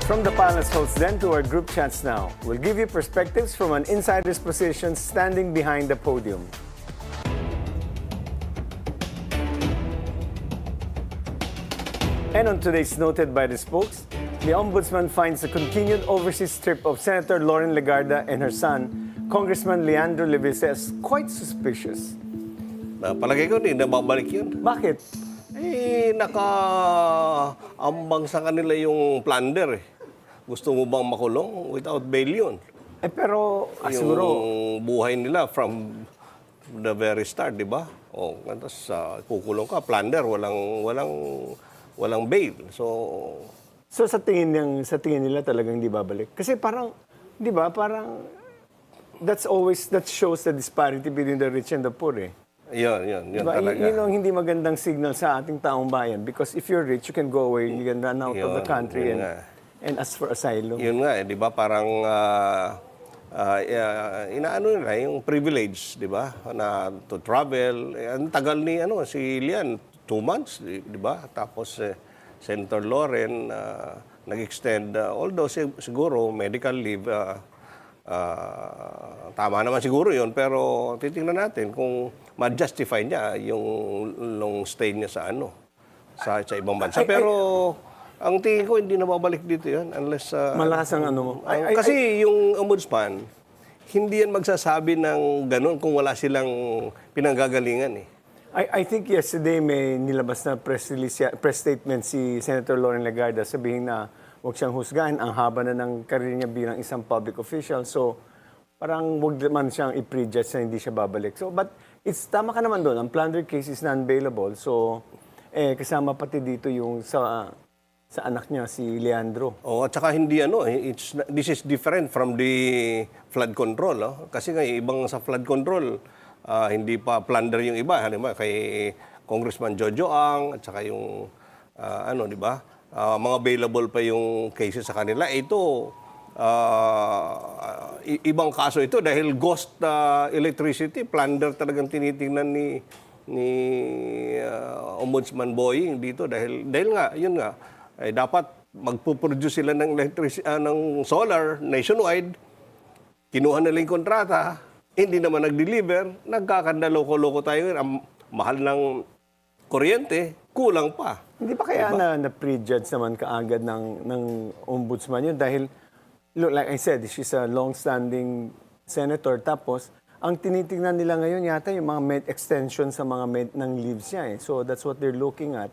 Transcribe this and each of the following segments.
From the panel's hosts then to our group chats now, we'll give you perspectives from an insider's position standing behind the podium. And on today's Noted by the Spokes, the Ombudsman finds the continued overseas trip of Senator Lauren Legarda and her son, Congressman Leandro Levises, quite suspicious. Palagay ko, hindi na babalik yun. Bakit? Nakaambang sa kanila yung plunder eh. Gusto mo bang makulong without bail yun? Pero siguro... Yung buhay nila from the very start, di ba? O, tapos kukulong ka, plunder, walang bail. So sa tingin nila talagang hindi babalik. Kasi parang, di ba, parang that shows the disparity between the rich and the poor eh. Yun Diba? talaga. Yun ang hindi magandang signal sa ating taong bayan. Because if you're rich, you can go away, you can run out of the country and ask for asylum. Yun nga, di ba? Parang inaano nila yung privilege, di ba? Na to travel. Ang tagal ni si Lian, 2 months, di ba? Tapos Senator Lauren nag-extend, although siguro medical leave, tama naman siguro yun, pero titingnan natin kung ma-justify niya yung long stay niya sa sa ibang bansa. Pero ang tingin ko, hindi na babalik dito yun unless... Malakas ang mo. Kasi yung ombudsman, hindi yan magsasabi ng ganun kung wala silang pinanggagalingan eh. I think yesterday may nilabas na press statement si Senator Lauren Legarda sabihin na huwag siyang husgahan. Ang haba na ng karir niya bilang isang public official. So, parang huwag man siyang i-prejudge na hindi siya babalik. So, but tama ka naman doon. Ang plunder case is non-bailable. So, kasama pati dito yung sa anak niya, si Leandro. At saka hindi this is different from the flood control. Kasi nga, ibang sa flood control, hindi pa plunder yung iba. Halimbawa, kay Congressman Jojo Ang, at saka yung, di ba? Mga available pa yung cases sa kanila. Ito, ibang kaso ito dahil ghost electricity, plunder talagang tinitingnan ni Ombudsman Boying dito dahil nga, yun nga, dapat magpo-produce sila ng ng solar nationwide. Kinuha nila yung kontrata, hindi naman nag-deliver, nagkakanda loko-loko tayo. Ang mahal ng kuryente, kulang pa. Hindi pa kaya na-prejudge naman kaagad ng ombudsman yun? Dahil, look, like I said, she's a long-standing senator. Tapos, ang tinitingnan nila ngayon yata yung mga extension sa mga ng leaves niya. So, that's what they're looking at.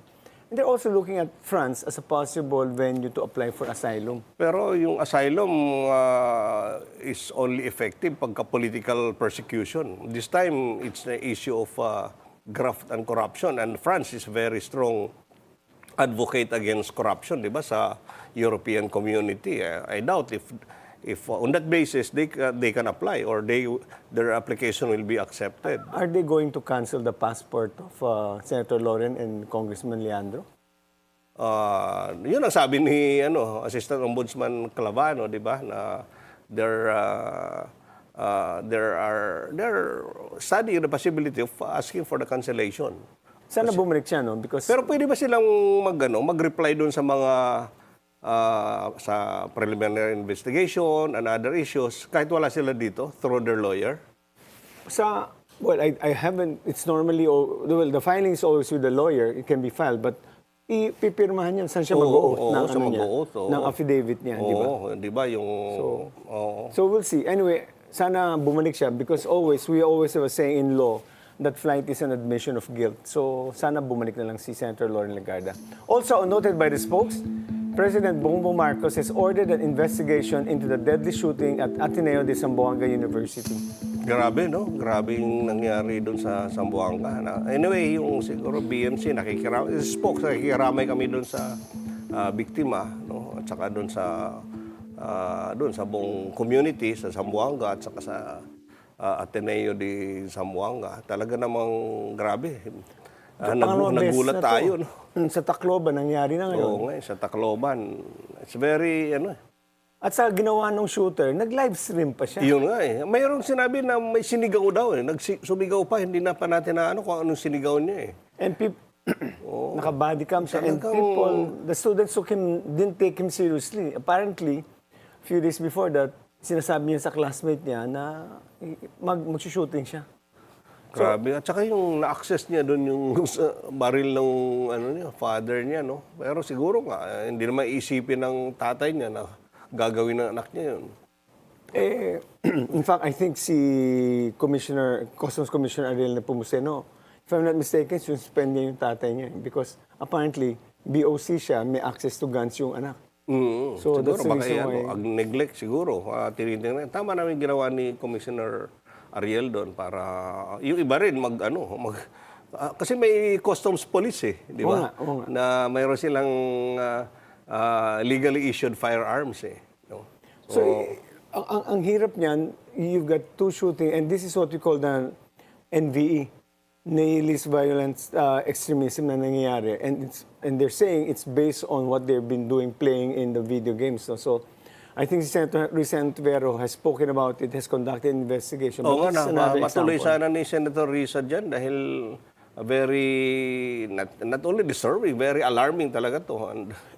And they're also looking at France as a possible venue to apply for asylum. Pero yung asylum is only effective pagka political persecution. This time, it's the issue of graft and corruption. And France is very strong advocate against corruption, di ba, sa European community. I doubt if on that basis they can apply or their application will be accepted. Are they going to cancel the passport of Senator Lauren and Congressman Leandro? Yun ang sabi ni Assistant Ombudsman Clavano, di ba, na they're studying the possibility of asking for the cancellation. Sana bumalik siya, no? Because... Pero pwede ba silang mag-reply doon sa mga sa preliminary investigation and other issues kahit wala sila dito through their lawyer? Well, I haven't, it's normally, the filing is always with the lawyer, it can be filed, but ipipirmahan yan, saan siya mag-o-oath ng affidavit niya, di ba? Di ba yung... So we'll see. Anyway, sana bumalik siya because we always have a saying in law that flight is an admission of guilt. So sana bumalik na lang si Senator Lauren Legarda. Also noted by the spokes, President Bongbong Marcos has ordered an investigation into the deadly shooting at Ateneo de Zamboanga University. Grabe, no? Grabe yung nangyari doon sa Zamboanga. Anyway, yung siguro BMC, spokes, nakikiramay kami doon sa biktima, no? At saka doon sa buong community, sa Zamboanga, at saka sa Ateneo de Zamboanga. Talaga namang grabe. Nagulat tayo. No? Sa Tacloban, nangyari na ngayon. Oo nga, sa Tacloban. It's very, At sa ginawa ng shooter, nag-live stream pa siya. Yun nga eh. Mayroong sinabi na may sinigaw daw eh. Sumigaw pa, hindi na pa natin na kung anong sinigaw niya eh. And Naka-body cam siya. And the students didn't take him seriously. Apparently, a few days before that, sinasabi niya sa classmate niya na mag-shooting siya. Grabe. At saka yung na-access niya doon yung baril ng father niya, no? Pero siguro nga, hindi naman isipin ng tatay niya na gagawin ng anak niya yun. In fact, I think si Customs Commissioner Ariel Nepomuceno, if I'm not mistaken, suspend niya yung tatay niya. Because apparently, BOC siya, may access to guns yung anak. So siguro, that's the baka reason why. neglect siguro. Tinitingnan. Tama namin ginawa ni Commissioner Ariel doon para yung iba rin kasi may customs police di ba? Oo nga. Na mayroon silang legally issued firearms no? So, ang hirap niyan, you've got two shooting, and this is what we call the NVE, nihilist violence extremism na nangyayari. And they're saying it's based on what they've been doing, playing in the video games. No? So, I think Senator Risa Vero has spoken about it, has conducted an investigation. Oo But nga, this is another matuloy example. sana ni Senator Risa dyan dahil very, not only disturbing, very alarming talaga to.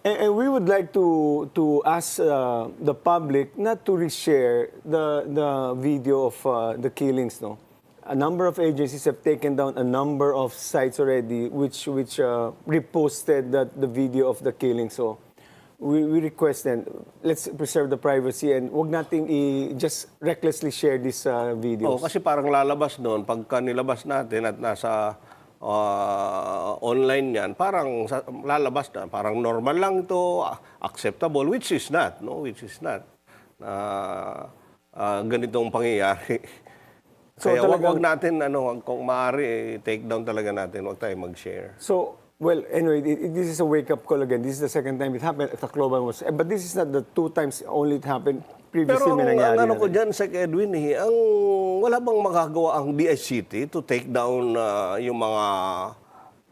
And we would like to ask the public not to reshare the video of the killings. No, a number of agencies have taken down a number of sites already, which reposted the video of the killing. So we request then let's preserve the privacy and wag nating just recklessly share these videos. Kasi parang lalabas doon pagka nilabas natin at nasa online yan, parang lalabas na, parang normal lang ito, acceptable, which is not, no? Which is not. Ganitong pangyayari. So, Kaya talagang- wag natin, kung maaari, take down talaga natin, wag tayo mag-share. So, well, anyway, this is a wake-up call again. This is the second time it happened at Tacloban. But this is not the two times only it happened. Previously, Pero may nangyari ang na ko rin. dyan, Sec. Edwin, wala bang magagawa ang DICT to take down yung mga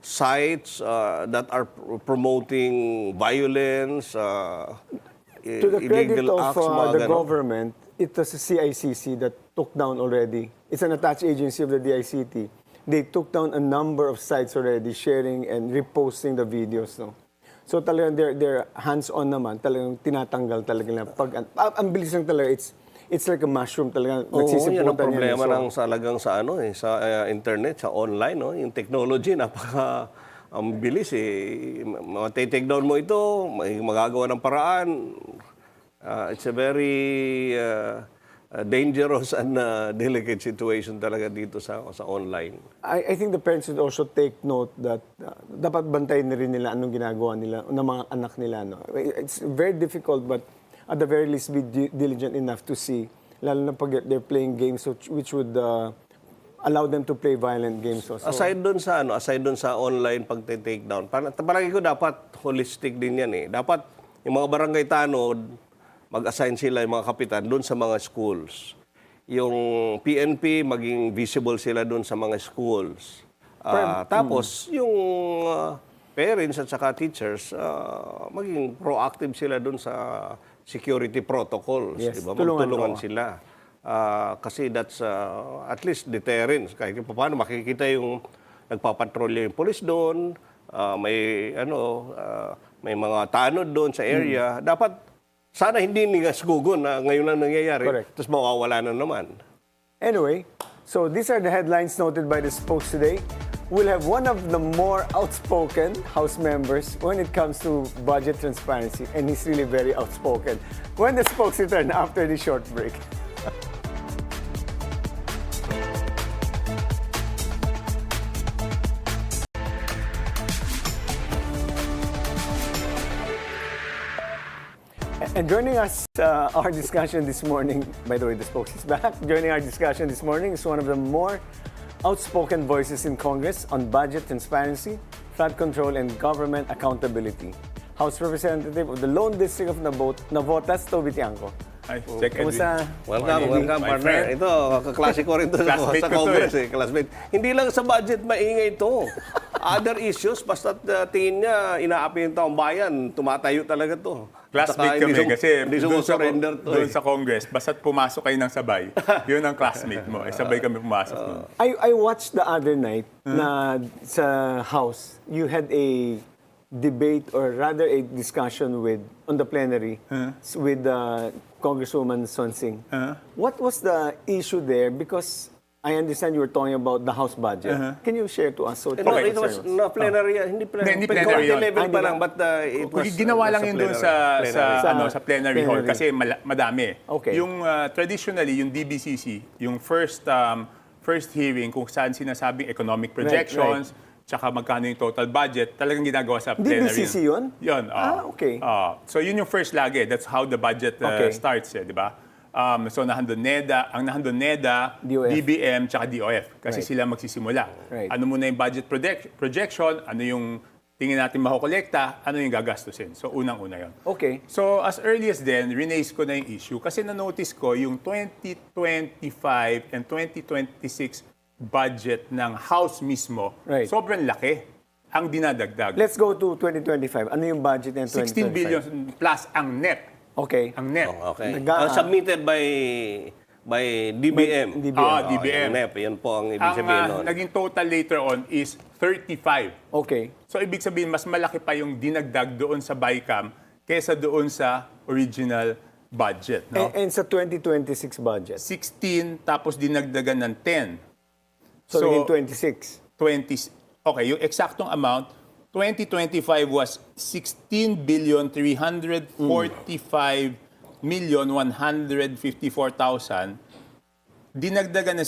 sites that are promoting violence, To the credit illegal of acts, mga the ganon? government, it was the CICC that took down already. It's an attached agency of the DICT. They took down a number of sites already, sharing and reposting the videos. No? So talagang they're hands-on naman, talagang tinatanggal talaga nila. Ang bilis lang talaga, it's like a mushroom talaga. Oo, yan ang Nagsisiputan problema So, ng salagang sa internet, sa online, no? Yung technology napaka ang bilis take down mo ito, may magagawa ng paraan. It's a very dangerous and delicate situation talaga dito sa online. I think the parents should also take note that dapat bantayan na rin nila anong ginagawa nila ng mga anak nila. No? It's very difficult, but at the very least be diligent enough to see, lalo na pag they're playing games which would allow them to play violent games. So, Aside doon sa online pagte-take down, palagi ko dapat holistic din yan Dapat yung mga barangay tanod, mag-assign sila yung mga kapitan doon sa mga schools. Yung PNP, maging visible sila doon sa mga schools. Tapos, yung parents at saka teachers, maging proactive sila doon sa security protocols. Yes, Diba? tulungan Magtulungan ko. sila. Kasi that's at least deterrence. Kahit paano makikita yung nagpapatrolya yung police doon, may mga tanod doon sa area. Dapat sana hindi nigasgugon na ngayon lang nangyayari. Correct. Tapos mawawala na naman. anyway, so these are the headlines noted by the spokes today. We'll have one of the more outspoken House members when it comes to budget transparency, and he's really very outspoken. When the spokes return after the short break. And joining us, our discussion this morning, by the way, the spokes is back. Joining our discussion this morning is one of the more outspoken voices in Congress on budget transparency, flood control, and government accountability. House Representative of the Lone District of Navotas, Toby Tiangco. Hi, Sec. Edwin. Kumusta? Welcome, My partner. friend. Ito, kaklase ko rin to Classmate sa ko to Congress. Classmate. Hindi lang sa budget maingay ito. other issues, basta tingin niya, inaapi yung taong bayan, tumatayo talaga to. Classmate kami kasi hindi sumusurrender to. doon sa Congress, basta't pumasok kayo ng sabay, yun ang classmate mo. Sabay kami pumasok doon. I watched the other night na sa House, you had a debate or rather a discussion on the plenary with Congresswoman Sonsing. What was the issue there? Because I understand you were talking about the House budget. Can you share to us? So No, it was no plenary, hindi plenary. Hindi plenary yun. level pa lang, but it was... Ginawa lang yun doon sa plenary hall plenary. kasi madami. Okay. Yung traditionally, yung DBCC, yung first hearing kung saan sinasabing economic projections, tsaka magkano yung total budget, talagang ginagawa sa plenary. DBCC yun? Yun. Okay. So yun yung first lagi. That's how the budget starts, di ba? So nahandun NEDA, ang nahandun NEDA, DOF. DBM, tsaka DOF. Kasi Right. sila magsisimula. Right. Ano muna yung budget projection, ano yung tingin natin makukolekta, ano yung gagastusin. So unang-una yun. Okay. So as early as then, rinaise ko na yung issue kasi na-notice ko yung 2025 and 2026 budget ng House mismo, Right. sobrang laki ang dinadagdag. Let's go to 2025. Ano yung budget ng 16 2025? billion plus ang net. Okay. Ang net. Okay. Nag- Submitted by DBM. DBM. DBM. NEP, yan po ang ibig Ang sabihin nun. naging total later on is 35. Okay. So ibig sabihin, mas malaki pa yung dinagdag doon sa BICAM kesa doon sa original budget. No? And sa 2026 budget? 16 tapos dinagdagan ng 10. So, naging 26. 20. Okay, yung eksaktong amount, 2025 was 16,345,154,000. Dinagdagan na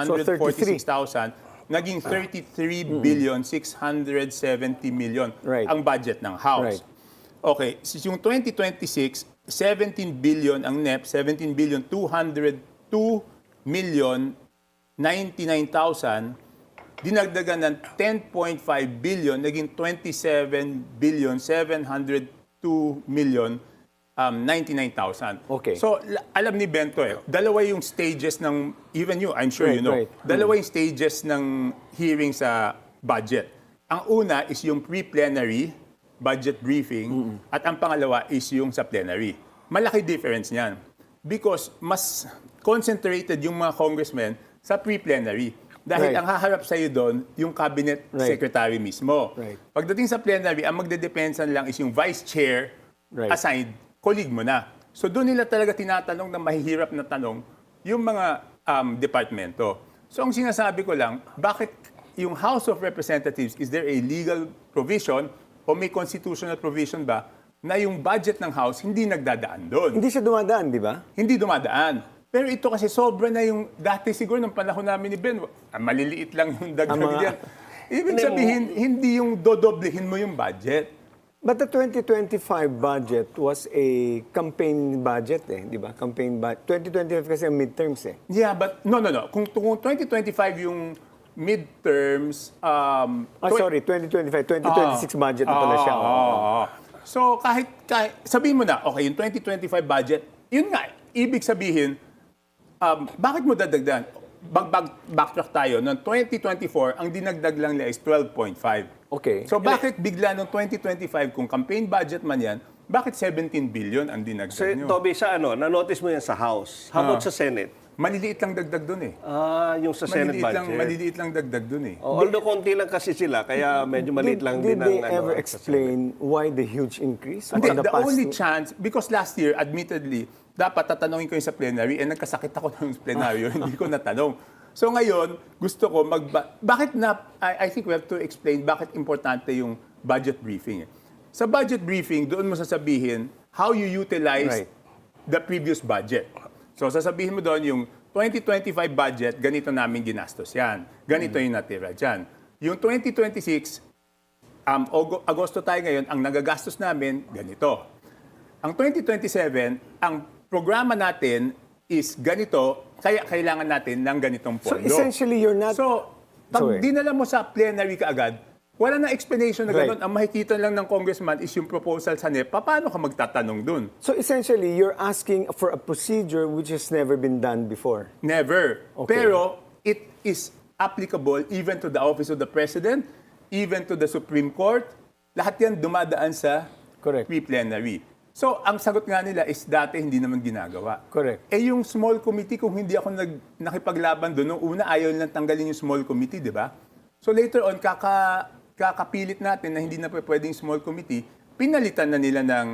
17,324,846,000. Naging 33,670,000,000 Right. ang budget ng House. Right. Okay, yung 2026, 17 billion ang NEP, 17,202,099,000. Dinagdagan ng 10.5 billion, naging 27,702,099,000. Okay. So, alam ni Bento dalawa yung stages ng, even you, I'm sure you know, Right. dalawa yung stages ng hearing sa budget. Ang una is yung pre-plenary budget briefing at ang pangalawa is yung sa plenary. Malaki difference niyan because mas concentrated yung mga congressmen sa pre-plenary. Dahil Right. ang haharap sa'yo doon, yung cabinet Right. secretary mismo. Right. Pagdating sa plenary, ang magdedepensa lang is yung vice chair Right. assigned, colleague mo na. So doon nila talaga tinatanong na mahihirap na tanong yung mga departamento. So ang sinasabi ko lang, bakit yung House of Representatives, is there a legal provision o may constitutional provision ba na yung budget ng House hindi nagdadaan doon? Hindi siya dumadaan, di ba? Hindi dumadaan. Pero ito kasi sobra na yung dati siguro ng panahon namin ni Ben, maliliit lang yung dagdag diyan. Ibig sabihin, hindi yung dodoblehin mo yung budget. But the 2025 budget was a campaign budget di ba? Campaign budget. 2025 kasi ang midterms Yeah, but no. Kung 2025 yung midterms, Sorry, 2025. 2026 budget na pala siya. So kahit sabihin mo na, okay, yung 2025 budget, yun nga, ibig sabihin, bakit mo dadagdagan? Backtrack tayo. Noong 2024, ang dinagdag lang nila is 12.5. Okay. So bakit bigla noong 2025, kung campaign budget man yan, bakit 17 billion ang dinagdag nyo? Toby, sa na-notice mo yan sa House. How about sa Senate? Maliliit lang dagdag dun eh. Yung sa Senate budget. Maliliit lang dagdag dun eh. Although konti lang kasi sila, kaya medyo maliit lang din Did they ang ever sa explain why the huge increase? Hindi, on the past only two- chance, because last year, admittedly, dapat tatanungin ko yung sa plenary, nagkasakit ako ng plenaryo, hindi ko natanong. So ngayon, gusto ko bakit I think we have to explain bakit importante yung budget briefing. Sa budget briefing, doon mo sasabihin how you utilize Right. the previous budget. So sasabihin mo doon yung 2025 budget, ganito namin ginastos yan. Ganito yung natira dyan. Yung 2026, Agosto tayo ngayon, ang nagagastos namin, ganito. Ang 2027, ang programa natin is ganito, kaya kailangan natin ng ganitong So pondo. essentially, you're not... So, pag Sorry. dinala mo sa plenary kaagad, wala na explanation na Right. gano'n. Ang makikita lang ng congressman is yung proposal sa NEP. Paano ka magtatanong dun? So essentially, you're asking for a procedure which has never been done before. Never. Okay. Pero, it is applicable even to the Office of the President, even to the Supreme Court. Lahat yan dumadaan sa Correct. pre-plenary. So, ang sagot nga nila is dati hindi naman ginagawa. Correct. Eh yung small committee, kung hindi ako nakipaglaban doon, nung una ayaw nilang tanggalin yung small committee, di ba? So later on, kakapilit natin na hindi na pwedeng small committee, pinalitan na nila ng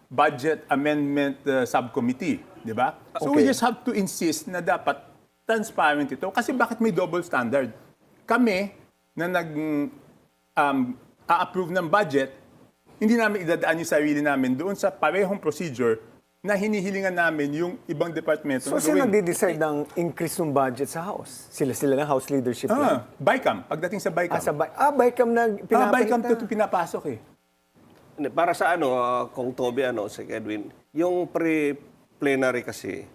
budget amendment subcommittee, di ba? So we Okay. just have to insist na dapat transparent ito. Kasi bakit may double standard? Kami, na a-approve ng budget, hindi namin idadaan yung sarili namin doon sa parehong procedure na hinihilingan namin yung ibang departamento. So, sino nagde-decide ng increase ng budget sa House? Sila na House leadership lang? BICAM. Pagdating sa BICAM. BICAM na BICAM pinapalitan. to pinapasok eh. Para sa kung Toby, si Edwin, yung pre-plenary kasi,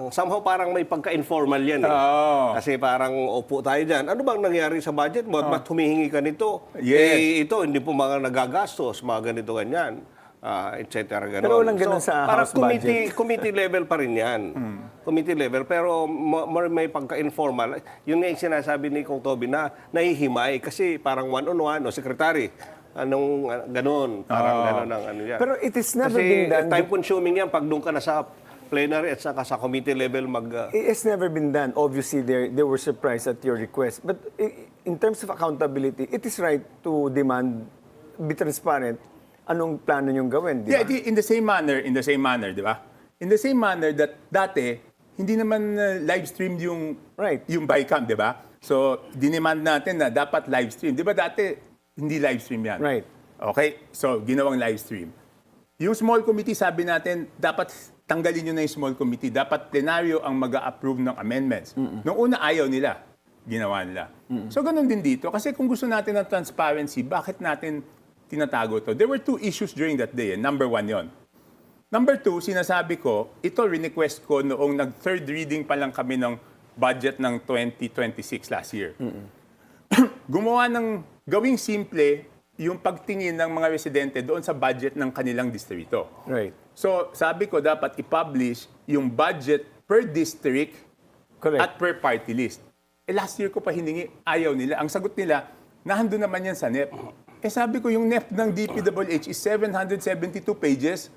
somehow parang may pagka-informal yan eh. Oo. Kasi parang upo tayo dyan. Ano bang nangyari sa budget mo? Ba't humihingi ka nito? Yes. Eh, ito, hindi po mga nagagastos, mga ganito, ganyan. Etc. Ganon. Pero walang ganun sa parang House budget. committee level pa rin yan. Committee level. Pero may pagka-informal. Yun nga yung sinasabi ni Kong Toby na nahihimay. Kasi parang one-on-one, secretary. Anong ganon. Parang ganon ang ano yan. Pero it is never Kasi been done. time-consuming yan pag doon ka na sa plenary at saka sa committee level It has never been done. Obviously, they were surprised at your request. But in terms of accountability, it is right to demand, be transparent, anong plano niyong gawin, di ba? Yeah, in the same manner, di ba? In the same manner that dati, hindi naman live stream yung BICAM, di ba? So, dinemand natin na dapat live stream. Di ba dati, hindi live stream yan? Right. Okay, so ginawang live stream. Yung small committee, sabi natin, dapat tanggalin nyo na yung small committee. Dapat plenaryo ang mag-a-approve ng amendments. Noong una, ayaw nila. Ginawa nila. So, ganun din dito. Kasi kung gusto natin ng transparency, bakit natin tinatago to? There were two issues during that day. Number one yon. Number two, sinasabi ko, ito request ko noong nag-third reading pa lang kami ng budget ng 2026 last year. Gumawa ng gawing simple yung pagtingin ng mga residente doon sa budget ng kanilang distrito. Right. So, sabi ko dapat i-publish yung budget per district Correct. at per party list. Eh, last year ko pa hiningi, ayaw nila. Ang sagot nila, nandun naman yan sa NEP. Eh, sabi ko, yung NEP ng DPWH is 772 pages.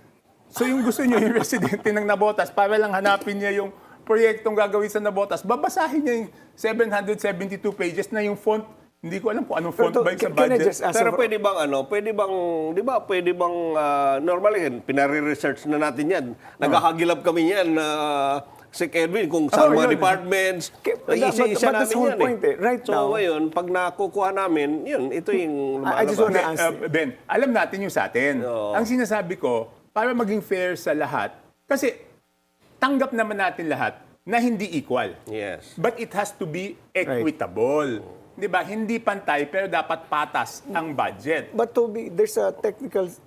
So, yung gusto nyo, yung residente ng Navotas, para lang hanapin niya yung proyektong gagawin sa Navotas, babasahin niya yung 772 pages na yung font. Hindi ko alam kung anong font ba yung sa budget. Pero pwede bang, di ba, normally, pinare-research na natin yan. Nagkakagilap kami yan, si Edwin, kung saan mga departments, isa namin yan point, eh. Right so now, ngayon, pag nakukuha namin, yun, ito yung I just wanna lumalabas. ask- Ben, alam natin yung sa atin. Oo. Ang sinasabi ko, para maging fair sa lahat, kasi tanggap naman natin lahat na hindi equal. Yes. But it has to be equitable. Di ba? Hindi pantay, pero dapat patas ang budget. But Toby, there's a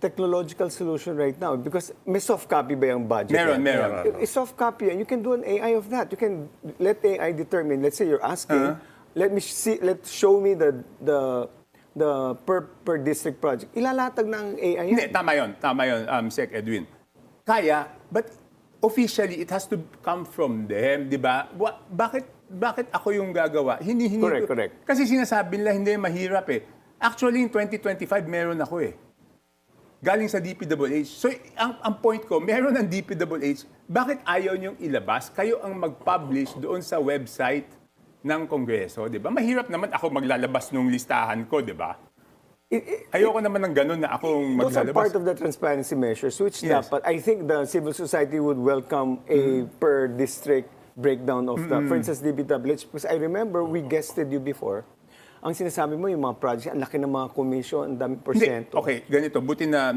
technological solution right now because may soft copy ba yung budget? Meron. Soft copy and you can do an AI of that. You can let AI determine. Let's say you're asking, show me the per district project. Ilalatag ng AI yan. Hindi, tama yun, Sec Edwin. Kaya, but officially, it has to come from them, di ba? Bakit ako yung gagawa? Hinihingi ko. Correct. Kasi sinasabi nila, hindi, mahirap eh. Actually, in 2025, meron ako eh. Galing sa DPWH. So, ang point ko, meron ng DPWH, bakit ayaw niyong ilabas? Kayo ang mag-publish doon sa website ng Kongreso, di ba? Mahirap naman ako maglalabas nung listahan ko, di ba? Ayoko naman ng ganun na akong Those are maglalabas. part of the transparency measures, which Yes. dapat, I think the civil society would welcome a per district breakdown of the, for instance, DPWH. Because I remember we guested you before. Ang sinasabi mo, yung mga project, ang laki ng mga commission, ang daming porsyento. Hindi. Okay, ganito. Buti na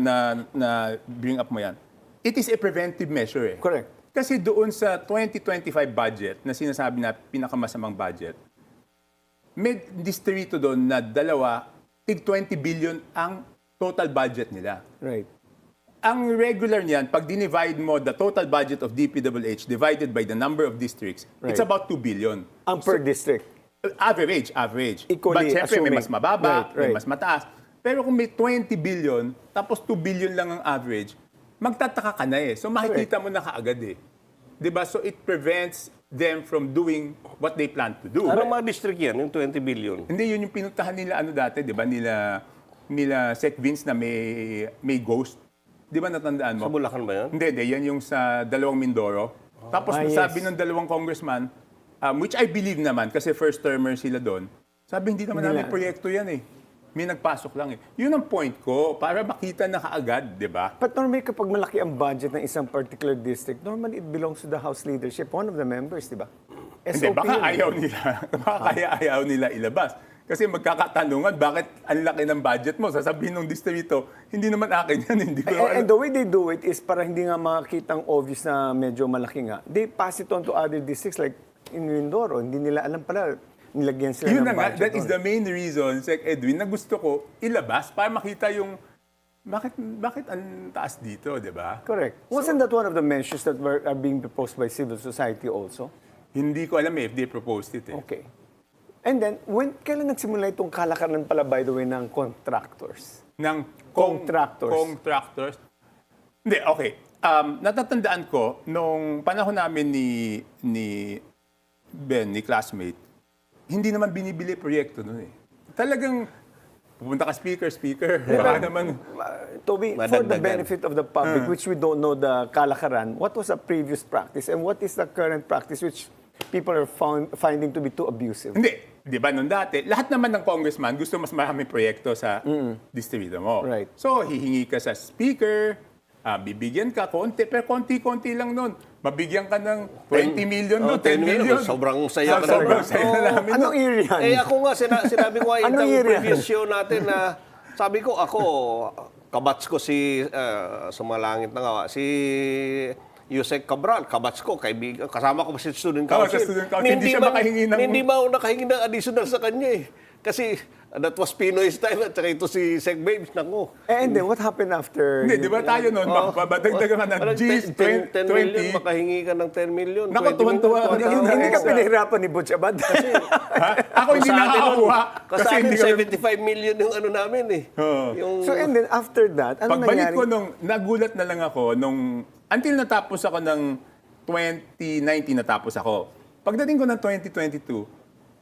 bring up mo yan. It is a preventive measure eh. Correct. Kasi doon sa 2025 budget, na sinasabi na pinakamasamang budget, may distrito doon na tig 20 billion ang total budget nila. Right. Ang regular niyan, pag dinivide mo the total budget of DPWH divided by the number of districts, it's Right. about 2 billion. Ang per district. Average. Equally But syempre, may assuming. mas mababa, may Right. mas mataas. Pero kung may 20 billion, tapos 2 billion lang ang average, magtataka ka na eh. So makikita mo na kaagad eh. 'Di ba? So it prevents them from doing what they plan to do. Ano mga district yan, yung 20 billion? Hindi, yun yung pinuntahan nila ano dati, di ba? Nila Sec Vince na may ghost. Di ba natandaan mo? Sa Bulacan ba yan? Hindi. Yan yung sa dalawang Mindoro. Tapos sabi ng dalawang congressman, which I believe naman, kasi first termer sila doon, sabi hindi naman namin proyekto yan eh. May nagpasok lang eh. Yun ang point ko, para makita na kaagad, di ba? But normally, kapag malaki ang budget ng isang particular district, normally it belongs to the House leadership, one of the members, di ba? Hindi, baka ayaw nila. Baka kaya ayaw nila ilabas. Kasi magkakatanungan, bakit ang laki ng budget mo? Sasabihin ng distrito, hindi naman akin yan. Hindi ko And the way they do it is para hindi nga makakitang obvious na medyo malaki nga. They pass it on to other districts like in Mindoro. Hindi nila alam pala, nilagyan sila Yun ng na nga, budget. that is the main reason, Sec Edwin, na gusto ko ilabas para makita yung bakit ang taas dito, di ba? Correct. Wasn't that one of the measures that are being proposed by civil society also? Hindi ko alam if they proposed it eh. Okay. And then, kailan nagsimula itong kalakaran pala, by the way, ng contractors? Ng Cong-tractors. Cong-tractors. Hindi, okay. Natatandaan ko, nung panahon namin ni Ben, ni classmate, hindi naman binibili proyekto nun eh. Talagang, pupunta ka speaker. Baka naman, Toby, for the Madagdagan. benefit of the public, which we don't know the kalakaran, what was the previous practice and what is the current practice which people are finding to be too abusive? hindi. Di ba nung dati, lahat naman ng congressman gusto mas maraming proyekto sa distrito mo. Right. So, hihingi ka sa speaker, bibigyan ka konti, pero konti-konti lang nun. Mabigyan ka ng 20 million nun, 10 million. Sobrang saya ka Sobrang naman. saya na namin. Anong year yan? Ako nga, sinabi ko nga Anong yung year yan? previous show natin na sabi ko, kabats ko si, sumalangit na nga, si Yusek Cabral, kabats ko, kaibigan, kasama ko sa student council. sa student council, hindi siya makahingi ng... Hindi ba ako nakahingi ng additional sa kanya eh. Kasi that was Pinoy's time at saka ito si Sec Babes, naku. And then, what happened after? Hindi, di ba tayo nun, babadagdagan ka ng G's, 10 million, 20. makahingi ka ng 10 million. Naku, 20 tuwan-tuwa million, ako. Hindi ka Extra. pinahirapan ni Butch Abad. Ha? Ako hindi nakakuha. Kasi Kasi hindi kami... 75 million yung ano namin eh. Yung, So, and then, after that, ano Pagbalik nangyari? ko nung, nagulat na lang ako nung, until natapos ako ng 2019 natapos ako. Pagdating ko ng 2022,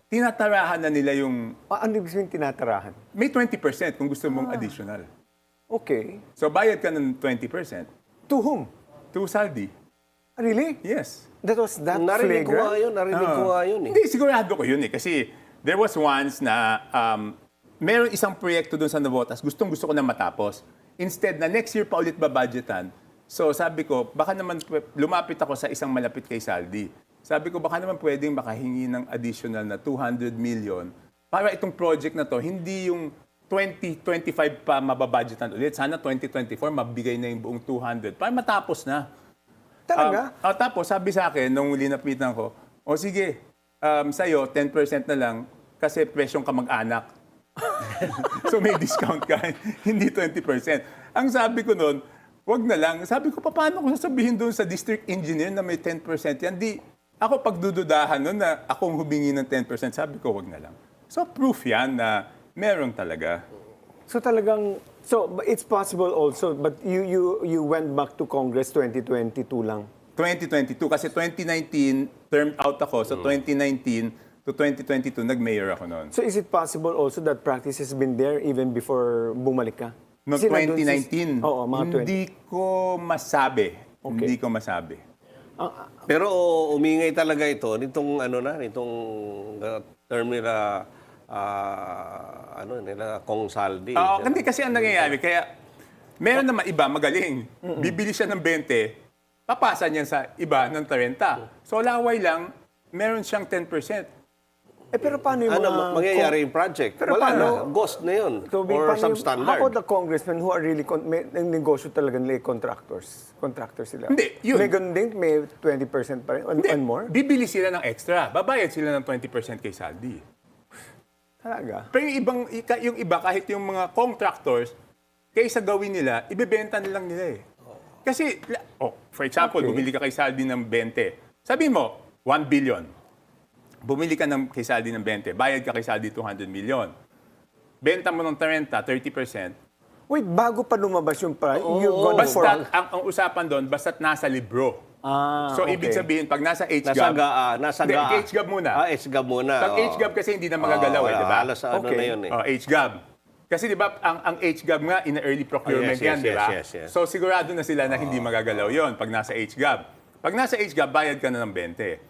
tinatarahan na nila yung, Ano ibig sabihin tinatarahan? may 20% kung gusto mong additional. Okay. So bayad ka ng 20% To whom? to Saldi. Really? Yes. That was that narinig ko nga flagrant? yun, eh. Hindi, sigurado ko yun eh. Kasi there was once na meron isang proyekto doon sa Navotas, gustong-gusto ko na matapos. Instead na next year pa ulit babudgetan. So sabi ko, baka naman lumapit ako sa isang malapit kay Saldi. Sabi ko, baka naman pwedeng makahingi ng additional na 200 million para itong project na to, hindi yung 2025 pa mababudgetan ulit. Sana 2024 mabigay na yung buong 200 para matapos na. Talaga? Tapos sabi sa akin, nung linapitan ko, o sige, sa'yo 10% na lang kasi presyong kamag-anak. So may discount ka, hindi 20%. Ang sabi ko noon, wag na lang. Sabi ko, paano ko sasabihin doon sa district engineer na may 10% yan? Di, ako pagdududahan noon na akong humingi ng 10%, sabi ko, wag na lang. So proof yan na meron talaga. So talagang, but it's possible also, but you went back to Congress 2022 lang. 2022, kasi 2019, termed out ako. So 2019 to 2022, nag-mayor ako noon. So is it possible also that practice has been there even before bumalik ka? Noong Kasi nandun 2019, Oo, mga 20. hindi ko masabi. Okay. Hindi ko masabi. Pero umingay talaga ito nitong term nila nila Kong Saldi. Hindi kasi ang nangyayari, kaya meron naman iba magaling. Bibili siya ng 20, papasa niya sa iba ng 30. So laway lang, meron siyang 10%. Pero paano yung mga... mangyayari yung project? Pero Wala paano- na, ghost na yun. Toby, Or paano substandard. How about the congressmen who are really, may negosyo talaga nila contractors? Contractors sila. Hindi, yun. May ganun din, may 20% pa rin, and more? Bibili sila ng extra. Babayad sila ng 20% kay Saldi. Talaga? Pero yung iba, kahit yung mga cong-tractors, kaysa gawin nila, ibebenta nilang nila eh. Kasi, for example, bumili ka kay Saldi ng 20. Sabihin mo, 1 billion. Bumili ka kay Saldi ng 20, bayad ka kay Saldi 200 million. Benta mo ng 30%. Wait, bago pa lumabas yung price, you've gone for... Basta, ang usapan doon, basta't nasa libro. So, ibig okay. sabihin, pag nasa Nasa HGAB, nasa Hindi, GAA. HGAB muna. HGAB muna. pag HGAB kasi hindi na magagalaw, wala, di ba? halos ano Okay. na yun eh. HGAB. Kasi di ba, ang HGAB nga, in early procurement Yes, yan, yes, di ba? yes, yes. So, sigurado na sila na hindi magagalaw yon pag nasa HGAB. Pag nasa HGAB, bayad ka na ng 20.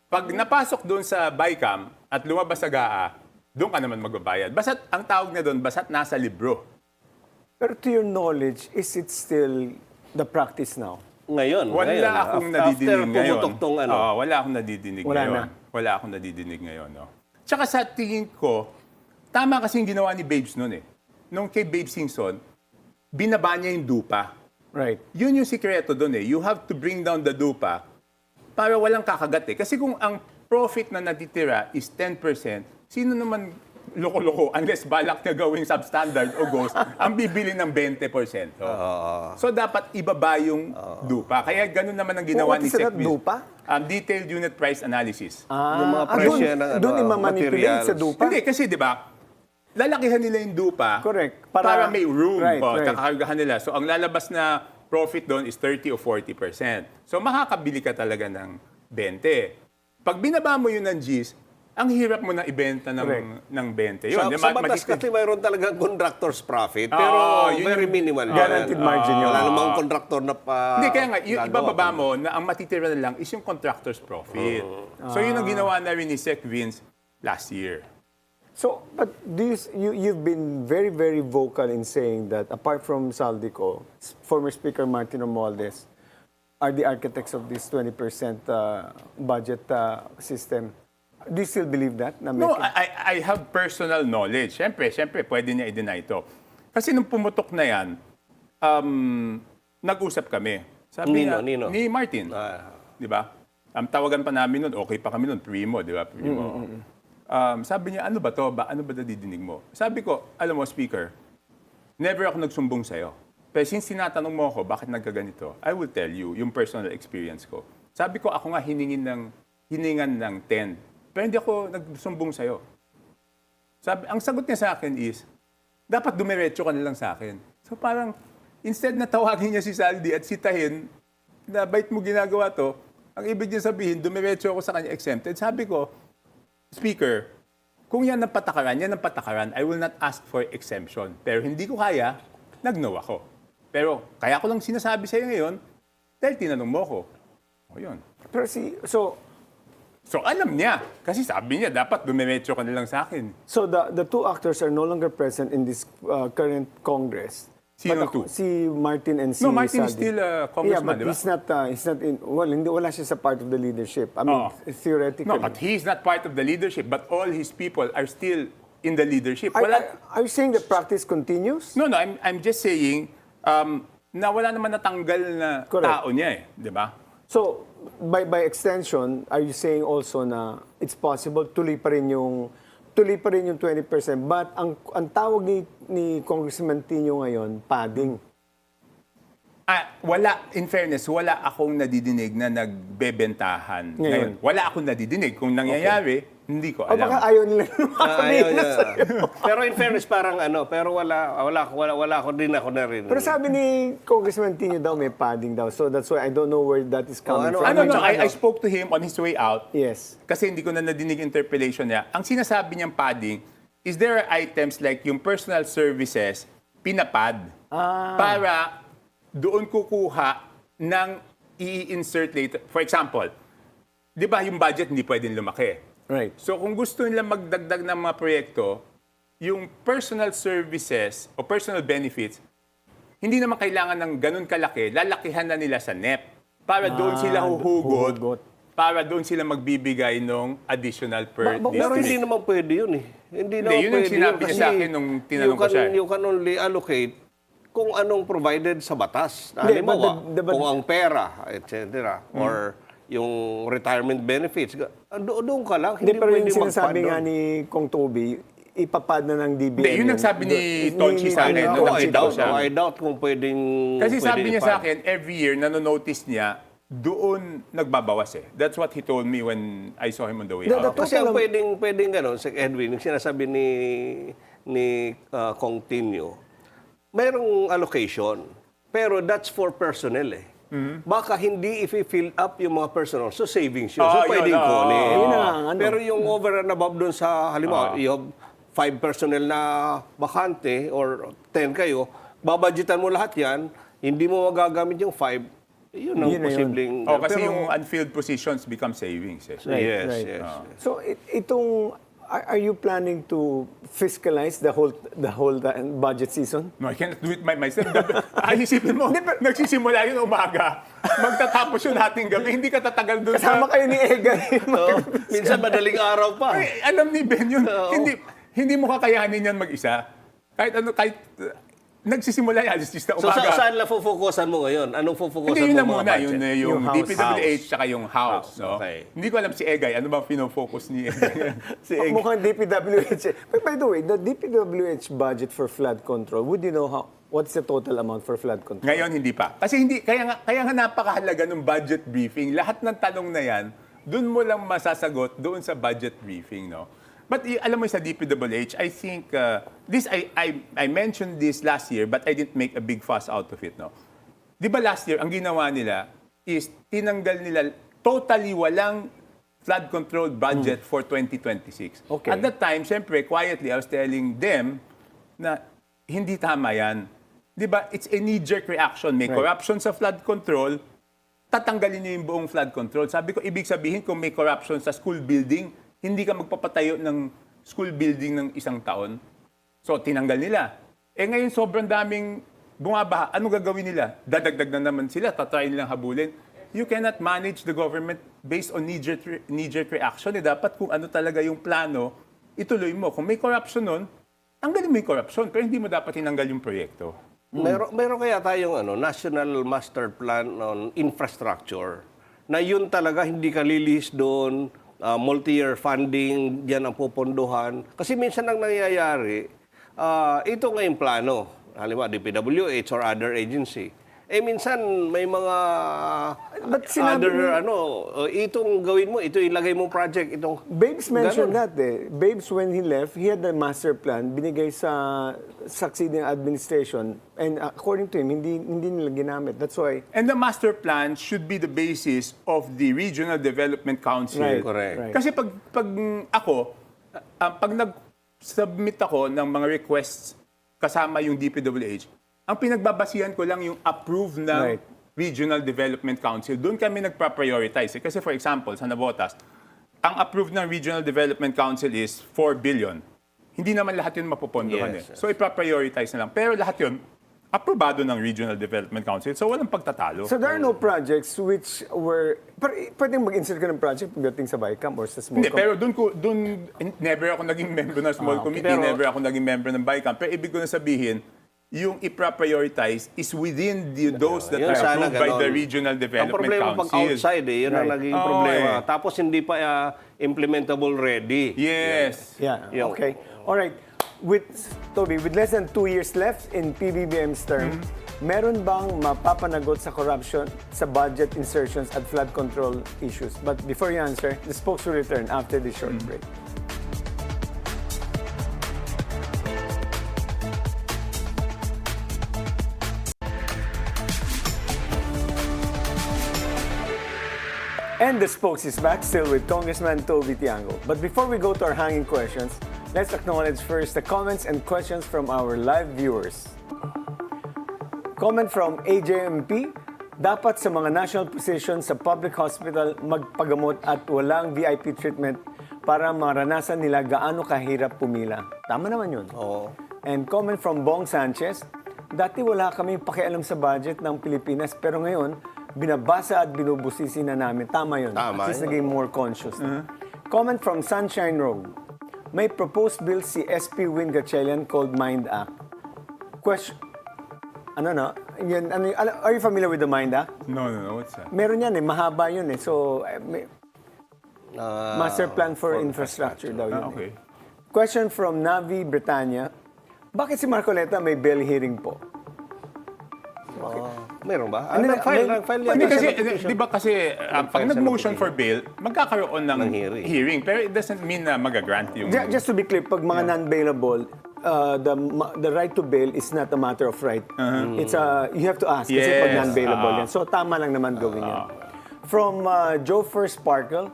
Pag napasok doon sa BICAM at lumabas sa GAA, doon ka naman magbabayad. Basta't, ang tawag na doon, basta't nasa libro. Pero to your knowledge, is it still the practice now? Ngayon. Wala ngayon. akong After nadidinig ngayon. pumutok tong ano. Wala akong nadidinig Wala ngayon. na. Wala akong nadidinig ngayon. No? Tsaka sa tingin ko, tama kasi yung ginawa ni Babes noon eh. Nung kay Babe Singson, binaba niya yung dupa. Right. Yun yung sikreto doon eh. You have to bring down the dupa para walang kakagat eh. Kasi kung ang profit na natitira is 10%, sino naman loko-loko unless balak niya gawing substandard o ghost, ang bibili ng 20%. So dapat ibaba yung dupa. Kaya ganun naman ang ginawa What ni is that, Secvis. dupa? Detailed unit price analysis. Yung mga presyo ng doon ano, imamanipulate sa materials. dupa? Hindi, kasi di ba, lalakihan nila yung dupa Correct. para may room. Right, right. Kakakargahan nila. So ang lalabas na profit doon is 30 o 40%. So makakabili ka talaga ng 20. Pag binaba mo yun ng G's, ang hirap mo na ibenta Correct. ng 20. Yun, Sa batas kasi mayroon talagang contractor's profit. Oo, Pero yun very yung minimal. guaranteed margin yun. Wala namang contractor na pa... Hindi, kaya nga, yung gagawa. ibababa mo na ang matitira na lang is yung contractor's profit. So yun ang ginawa na rin ni Sec Vince last year. So, but you've been very, very vocal in saying that apart from Saldico, former Speaker Martin Romualdez are the architects of this 20% budget system. Do you still believe that? Na No, may- I have personal knowledge. Siyempre, pwede niya i-deny ito. Kasi nung pumutok na yan, nag-usap kami. Sabi niya, Nino? ni Martin. Di ba? Tawagan pa namin nun, okay pa kami nun, primo, di ba? Primo. Sabi niya, ano ba to? Ano ba nadidinig mo? Sabi ko, alam mo, Speaker, never ako nagsumbong sa'yo. Pero since tinatanong mo ako, bakit nagkaganito, I will tell you, yung personal experience ko. Sabi ko, ako nga hiningan ng 10. Pero hindi ako nagsumbong sa'yo. Ang sagot niya sa akin is, dapat dumiretso ka na lang sa akin. So parang, instead na tawagin niya si Saldi at sitahin, na bait mo ginagawa to, ang ibig niya sabihin, dumiretso ako sa kanya exempted. Sabi ko, Speaker, kung yan ang patakaran, I will not ask for exemption. Pero hindi ko kaya, nag-no ako. Pero kaya ko lang sinasabi sa'yo ngayon, dahil tinanong mo ko. O yun. Pero So alam niya, kasi sabi niya, dapat dumiretso ka na lang sa akin. So the two actors are no longer present in this current Congress. Sino But two? Si Martin and si No, Martin is Saldi. still a congressman, di ba? He's not in, wala siya sa part of the leadership. I mean, theoretically. No, but he's not part of the leadership, but all his people are still in the leadership. Are you saying the practice continues? No, I'm just saying na wala naman natanggal na Correct. tao niya eh, di ba? So, by extension, are you saying also na it's possible tuloy pa rin yung 20%, but ang tawag ni Congressman Tiangco ngayon, padding. Wala, in fairness, wala akong nadidinig na nagbebentahan. Ngayon, wala akong nadidinig. Kung nangyayari, hindi ko O alam. baka ayaw nila ayaw niya. Pero in fairness, parang pero wala ako din ako narinig. Pero sabi ni Congressman Tiangco daw may padding daw. So that's why I don't know where that is coming from. I spoke to him on his way out. Yes. Kasi hindi ko na nadinig interpellation niya. Ang sinasabi niyang padding is there are items like yung personal services, pinapad. Para doon kukuha ng i-insert later. For example, di ba yung budget hindi pwedeng lumaki? Right. So kung gusto nila magdagdag ng mga proyekto, yung personal services o personal benefits, hindi naman kailangan ng ganun kalaki, lalakihan na nila sa NEP. Para doon sila huhugot. Para doon sila magbibigay ng additional per district. Pero hindi naman pwede yun eh. Hindi naman yun ang pwede sinabi niya sa akin nung tinanong ko siya. You can only allocate kung anong provided sa batas. Hindi, Halimbawa, but kung ang pera, etc. Or yung retirement benefits, doon ka lang. Hindi, pero pwede yung sinasabi magpad nga doon. ni Kong Toby, ipapad na ng DBM. Hindi, yun ang sabi ni Tonchi sa akin. Ako, Nung I doubt kung pwedeng... Kasi sabi pwede niya sa ipad. akin, every year, nanonotice niya, doon nagbabawas eh. That's what he told me when I saw him on the way out. Kasi ang pwedeng gano'n, si Edwin, yung sinasabi ni Kong Tinio, mayroong allocation, pero that's for personnel eh. baka hindi i-fill up yung mga personal. So savings yun. Oh, So pwedeng yun, kunin. Yun ang ano. Pero yung over and above doon sa, halimbawa, you have 5 personnel na bakante or 10 kayo, babudgetan mo lahat yan, hindi mo magagamit yung 5, yun ang Yun na yun. posibleng... Kasi pero- yung unfilled positions become savings. Eh. Yes, Right. yes. So itong are you planning to fiscalize the whole budget season? No, I cannot do it by myself. Ay, isipin mo, nagsisimula yun umaga. Magtatapos yun ating gabi. Hindi ka tatagal doon Kasama kayo ni Ega. Minsan madaling araw pa. Ay, alam ni Ben yun. Hindi mo kakayanin yan mag-isa. Kahit nagsisimula yan, alas 10 na So umaga. saan na focusan mo ngayon? Anong focusan Hindi, yun mo lang mga muna. budget? Yung Yung house. DPWH tsaka yung house. House, No? okay. Hindi ko alam si Egay. Ano bang pinofocus ni Egay? Si Egg. Mukhang DPWH. But by the way, the DPWH budget for flood control, would you know what's the total amount for flood control? Ngayon, hindi pa. Kasi kaya nga napakahalaga ng budget briefing. Lahat ng tanong na yan, doon mo lang masasagot doon sa budget briefing. No? But alam mo sa DPWH, I think, I mentioned this last year, but I didn't make a big fuss out of it. No? Di ba last year, ang ginawa nila is tinanggal nila totally walang flood control budget for 2026. Okay. At that time, syempre, quietly, I was telling them na hindi tama yan. Di ba? It's a knee-jerk reaction. May corruption sa flood control, tatanggalin niyo yung buong flood control. Sabi ko, ibig sabihin, kung may corruption sa school building, hindi ka magpapatayo ng school building ng isang taon. So, tinanggal nila. Ngayon, sobrang daming bumabaha. Ano gagawin nila? Dadagdag na naman sila. Tatry nilang habulin. You cannot manage the government based on knee-jerk reaction. Dapat kung ano talaga yung plano, ituloy mo. Kung may corruption nun, tanggalin mo yung corruption. Pero hindi mo dapat tinanggal yung proyekto. Meron kaya tayong National Master Plan on Infrastructure na yun talaga hindi ka lilihis doon, multi-year funding, diyan ang pupondohan. Kasi minsan ang nangyayari, ito nga yung plano, halimbawa DPWH or other agency. Minsan may mga But sinabi itong gawin mo, ito ilagay mong project, itong... Babes mentioned Ganon. that Babes, when he left, he had the master plan, binigay sa succeeding administration. And according to him, hindi nila ginamit. That's why... And the master plan should be the basis of the Regional Development Council. Right, correct. right. Kasi pag nag-submit ako ng mga requests kasama yung DPWH, ang pinagbabasihan ko lang yung approved ng Right. Regional Development Council. Doon kami nagpa-prioritize. Kasi for example, sa Navotas, ang approved ng Regional Development Council is 4 billion. Hindi naman lahat yun mapupondohan. Yes, yes. So ipa-prioritize na lang. Pero lahat yun, aprobado ng Regional Development Council. So walang pagtatalo. So there are no projects which were... Pwedeng mag-insert ka ng project pagdating sa BICAM or sa small Hindi, pero doon never ako naging member ng small committee, Pero- never ako naging member ng BICAM. Pero ibig ko na sabihin, yung i-prioritize is within those that Yun, are sana approved by the ganon. Regional Ang Development problema pag Council. outside, yun ang Right. naging Oo, problema. eh. Tapos hindi pa implementable ready. Yes. Yeah, Yung- okay. All right. Toby, with less than 2 years left in PBBM's term, meron bang mapapanagot sa corruption, sa budget insertions at flood control issues? But before you answer, the spokes will return after this short break. And the spokes is back, still with Congressman Toby Tiangco. But before we go to our hanging questions, let's acknowledge first the comments and questions from our live viewers. Comment from AJMP, dapat sa mga national positions sa public hospital magpagamot at walang VIP treatment para maranasan nila gaano kahirap pumila. Tama naman yun. Oo. And comment from Bong Sanchez, dati wala kami pakialam sa budget ng Pilipinas pero ngayon, binabasa at binubusisi na namin. Tama yun. Tama At least yun. naging more conscious. Comment from Sunshine Road. May proposed bill si SP Win Gatchalian called Mind Act. Question. Yan, are you familiar with the Mind Act? No, what's that? Meron yan mahaba yun So, Master Plan for for Infrastructure daw yun. Okay. Question from Navi Britannia. Bakit si Marcoleta may bail hearing po? Meron ba? Ano, Nag-file yan. Hindi kasi, Siya ng di ba kasi, pag Nag-file siya ng nag-motion petition. for bail, magkakaroon ng Ng hearing. Pero it doesn't mean na mag-grant yung... Just to be clear, pag mga non-bailable, the right to bail is not a matter of right. It's you have to ask kasi Yes. pag non-bailable yan. So tama lang naman gawin yan. From Joe First Sparkle,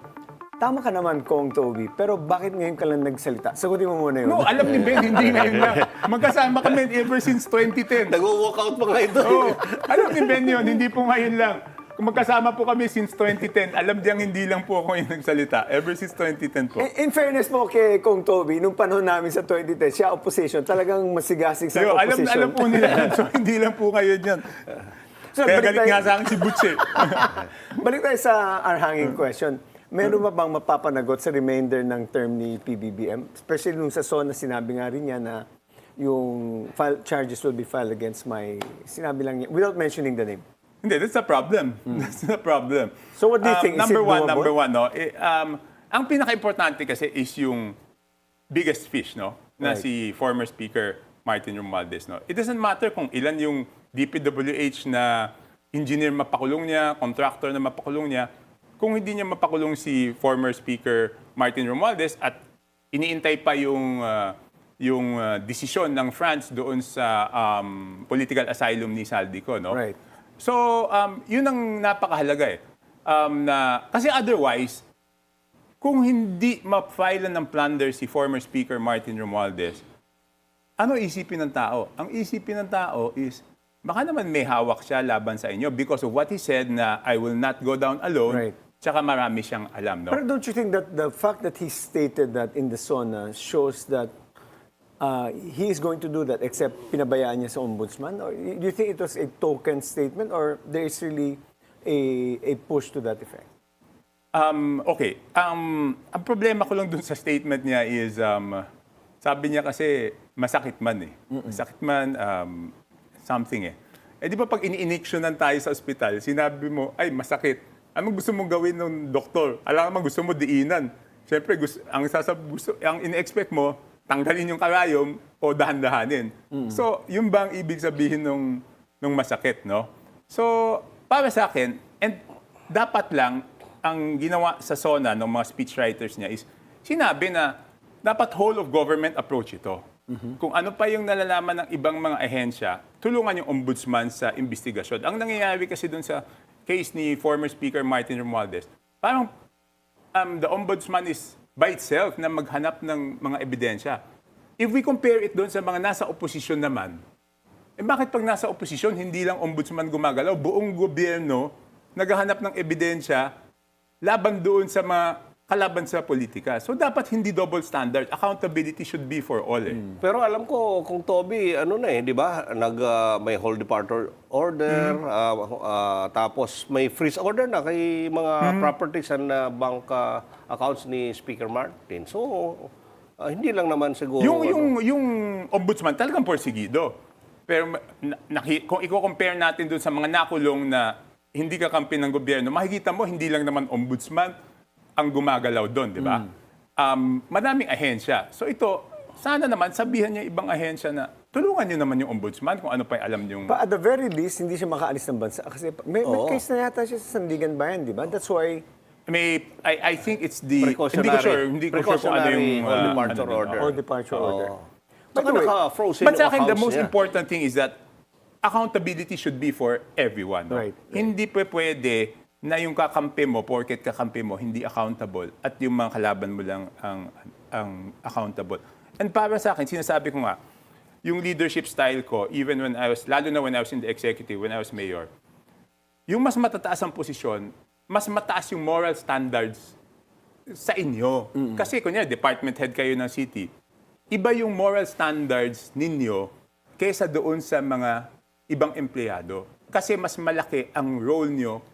tama ka naman, Kong Toby, pero bakit ngayon ka lang nagsalita? Sagutin mo muna yun. No, alam ni Ben, hindi ngayon lang. Magkasama kami ever since 2010. Nag-walk out pa nga ito. Oo, alam ni Ben yun, hindi po ngayon lang. Kung magkasama po kami since 2010, alam diyang hindi lang po ako yung nagsalita. Ever since 2010 po. In fairness po kay Kong Toby, nung panahon namin sa 2010, siya opposition, talagang masigasig sa Yo, opposition. alam po nila yun, so hindi lang po ngayon yan. So, Kaya balik galit tayo- nga sa akin si Butch eh. Balik tayo sa our hanging question. Meron ba bang mapapanagot sa remainder ng term ni PBBM? Especially nung sa SONA, sinabi nga rin niya na yung charges will be filed against sinabi lang niya, without mentioning the name. Hindi, that's the problem. That's the problem. So what do you think? Is Number it doable? number one, no? Ang pinaka-importante kasi is yung biggest fish, no? Na Right. si former Speaker Martin Romualdez, no? It doesn't matter kung ilan yung DPWH na engineer mapakulong niya, contractor na mapakulong niya, kung hindi niya mapakulong si former Speaker Martin Romualdez at iniintay pa yung desisyon ng France doon sa political asylum ni Saldico, no? Right. So, yun ang napakahalaga eh. Kasi otherwise, kung hindi ma-file ng plunder si former Speaker Martin Romualdez, ano isipin ng tao? Ang isipin ng tao is, baka naman may hawak siya laban sa inyo because of what he said na I will not go down alone, Right. tsaka marami siyang alam, no? Pero don't you think that the fact that he stated that in the SONA shows that he is going to do that except pinabayaan niya sa ombudsman? Or do you think it was a token statement or there is really a push to that effect? Okay. Ang problema ko lang dun sa statement niya is, sabi niya kasi masakit man eh. Masakit man, something eh. Eh di ba pag ini-injectionan tayo sa ospital, sinabi mo, ay masakit. Anong gusto mong gawin ng doktor? Alam mo gusto mo diinan. Siyempre, ang in-expect mo, tanggalin yung karayom o dahan-dahanin. So, yun ba ang ibig sabihin nung masakit, no? So, para sa akin, and dapat lang, ang ginawa sa SONA ng mga speechwriters niya is, sinabi na dapat whole of government approach ito. Kung ano pa yung nalalaman ng ibang mga ahensya, tulungan yung ombudsman sa investigasyon. Ang nangyayari kasi dun sa case ni former Speaker Martin Romualdez, parang the ombudsman is by itself na maghanap ng mga ebidensya. If we compare it doon sa mga nasa oposisyon naman, bakit pag nasa oposisyon, hindi lang ombudsman gumagalaw, buong gobyerno naghahanap ng ebidensya laban doon sa mga kalaban sa politika. So dapat hindi double standard. Accountability should be for all eh. Pero alam ko, kung Toby, di ba? May whole departure order, tapos may freeze order na kay mga properties and bank accounts ni Speaker Martin. So, hindi lang naman siguro... Yung ombudsman talagang porsigido. Pero kung i-compare natin dun sa mga nakulong na hindi kakampi ng gobyerno, makikita mo, hindi lang naman ombudsman ang gumagalaw doon, di ba? Madaming ahensya. So ito, sana naman sabihan niya ibang ahensya na tulungan niyo naman yung ombudsman kung ano pa yung alam yung... But at the very least, hindi siya makaalis ng bansa. Kasi may case na yata siya sa Sandigan Bayan, di ba? That's why... I think it's the... Hindi ko sure kung ano yung... departure order. Or departure order. Saka naka-frozen But sa akin, the accounts most niya. important thing is that accountability should be for everyone. No? Right. Hindi pwede na yung kakampi mo, porket kakampi mo, hindi accountable at yung mga kalaban mo lang ang accountable. And para sa akin, sinasabi ko nga, yung leadership style ko, even when lalo na when I was in the executive, when I was mayor, yung mas matataas ang posisyon, mas mataas yung moral standards sa inyo. Kasi kunya department head kayo ng city, iba yung moral standards ninyo kaysa doon sa mga ibang empleyado. Kasi mas malaki ang role nyo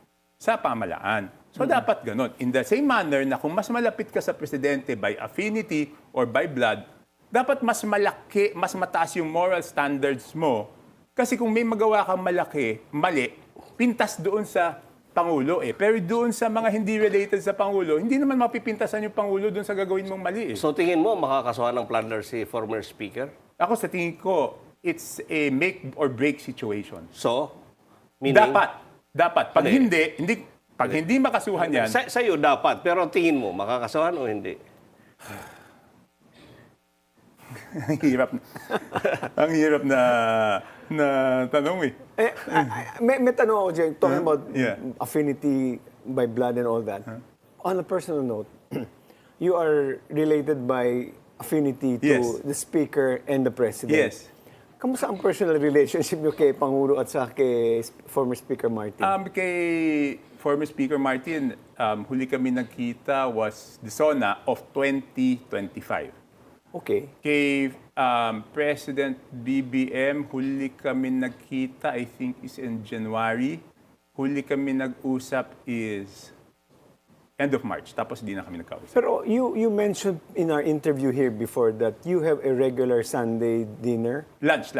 sa pamalaan. So dapat ganun. In the same manner na kung mas malapit ka sa presidente by affinity or by blood, dapat mas malaki, mas mataas yung moral standards mo. Kasi kung may magawa kang mali, pintas doon sa Pangulo eh. Pero doon sa mga hindi related sa Pangulo, hindi naman mapipintasan yung Pangulo doon sa gagawin mong mali eh. So tingin mo, makakasuhan ng plunder si former speaker? Ako sa tingin ko, it's a make or break situation. So, meaning... Dapat. Pag hindi makasuhan yan, Sa'yo dapat, pero tingin mo, makakasuhan o hindi? Ang hirap. Ang hirap na tanong eh. May tanong ako dyan, talking about Yeah. affinity by blood and all that. On a personal note, you are related by affinity to Yes. the Speaker and the President. Yes. Kamusta ang personal relationship niyo kay Pangulo at sa kay former Speaker Martin? Kay former Speaker Martin, huli kami nagkita was the SONA of 2025. Okay. Kay President BBM, huli kami nagkita, I think is in January. Huli kami nag-usap is end of March. Tapos di na kami nagkausap. Pero you mentioned in our interview here before that you have a regular Sunday dinner. Lunch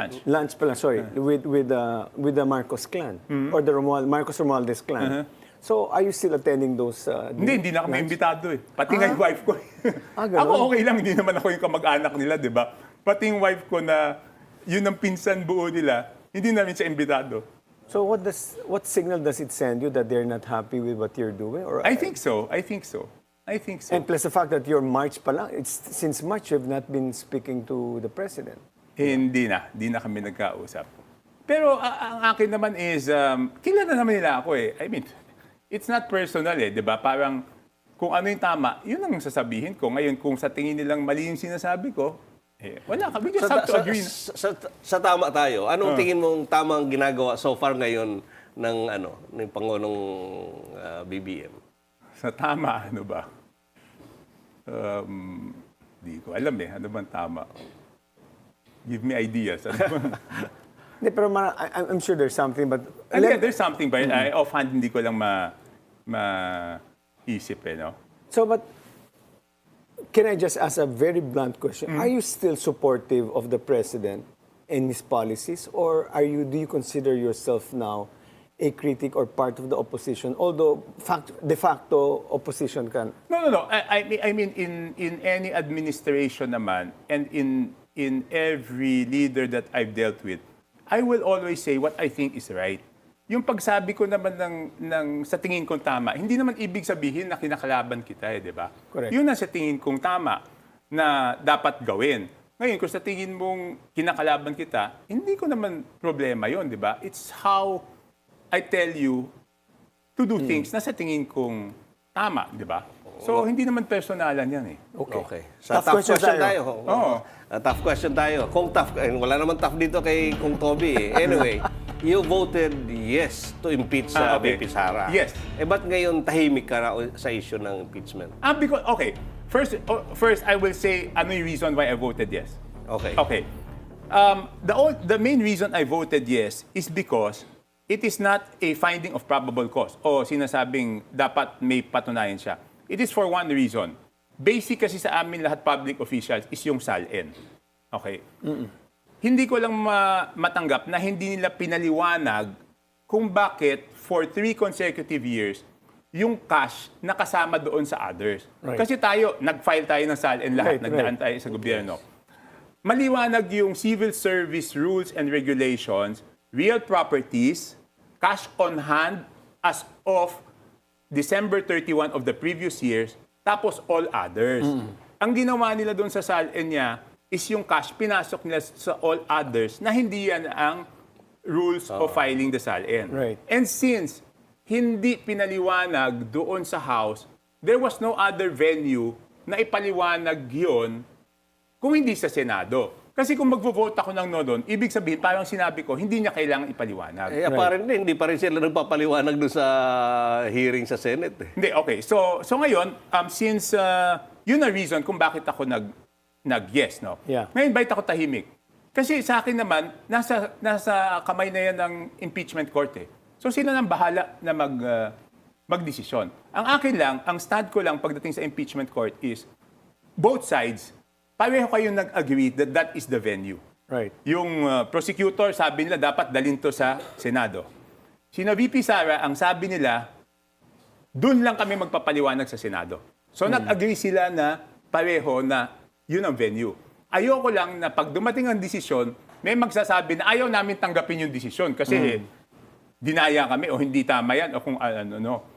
pala, sorry, with the Marcos clan or the Marcos Romualdez clan. So are you still attending those Hindi na kami imbitado eh. Pati nga yung wife ko. Ganun? Ako okay lang, hindi naman ako yung kamag-anak nila, di ba? Pati yung wife ko na yun ang pinsan buo nila, hindi namin siya imbitado. So what signal does it send you that they're not happy with what you're doing? Or I think so. and plus the fact that your March pala, since March you've not been speaking to the president. Hindi na kami nagkausap. Pero ang akin naman is, kilala naman nila ako eh. I mean, it's not personal eh, di ba? Parang kung ano yung tama, yun ang sasabihin ko. Ngayon, kung sa tingin nilang mali yung sinasabi ko, wala ka. We just have to agree. Sa tama tayo, anong tingin mong tamang ginagawa so far ngayon ng Pangulong BBM? Sa tama, ano ba? Di ko alam eh. Ano bang tama? Give me ideas. Ano ba? Hindi, pero I'm sure there's something, but... Yeah, there's something, but offhand hindi ko lang maisip eh, no? So, but can I just ask a very blunt question? Are you still supportive of the president and his policies, or do you consider yourself now a critic or part of the opposition, although de facto opposition can? No. I mean, in any administration naman, and in every leader that I've dealt with, I will always say what I think is right. Yung pagsabi ko naman sa tingin kong tama, hindi naman ibig sabihin na kinakalaban kita eh, di ba? Correct. Yun ang sa tingin kong tama na dapat gawin. Ngayon, kung sa tingin mong kinakalaban kita, hindi ko naman problema yon, di ba? It's how I tell you to do things na sa tingin kong tama, di ba? So, hindi naman personalan yan eh. Okay. Sa tough question tayo. Oo. Tough question tayo. Kung tough, wala naman tough dito kay Kung Toby eh. Anyway, you voted yes to impeach Okay. VP Sara. Yes. Ba't ngayon tahimik ka na sa issue ng impeachment? Because, okay. First, I will say ano yung reason why I voted yes. Okay. The main reason I voted yes is because it is not a finding of probable cause o sinasabing dapat may patunayan siya. It is for one reason. Basic kasi sa amin lahat public officials is yung SALN. Okay? Hindi ko lang matanggap na hindi nila pinaliwanag kung bakit for 3 consecutive years yung cash nakasama doon sa others. Right. Kasi nag-file tayo ng SALN lahat, nagdaan tayo sa gobyerno. Maliwanag yung civil service rules and regulations, real properties, cash on hand as of December 31 of the previous years, tapos all others. Ang ginawa nila doon sa SALN niya is yung cash pinasok nila sa all others na hindi yan ang rules of filing the SALN. Right. And since hindi pinaliwanag doon sa House, there was no other venue na ipaliwanag yun kung hindi sa Senado. Kasi kung magvo-vote ako ng no doon, ibig sabihin, parang sinabi ko, hindi niya kailangan ipaliwanag. Apparently, hindi pa rin sila nagpapaliwanag doon sa hearing sa Senate. Hindi, okay. So ngayon, since yun ang reason kung bakit ako nag-yes, no? Yeah. Ngayon, bakit ako tahimik? Kasi sa akin naman, nasa kamay na yan ng impeachment court eh. So sila nang bahala na magdesisyon. Ang akin lang, ang stand ko lang pagdating sa impeachment court is, both sides, pareho kayong nag-agree that that is the venue. Right. Yung prosecutor, sabi nila, dapat dalhin to sa Senado. Sina VP Sara, ang sabi nila, doon lang kami magpapaliwanag sa Senado. So nag-agree sila na pareho na yun ang venue. Ayoko lang na pag dumating ang desisyon, may magsasabi na ayaw namin tanggapin yung desisyon kasi dinaya kami o hindi tama yan o kung ano.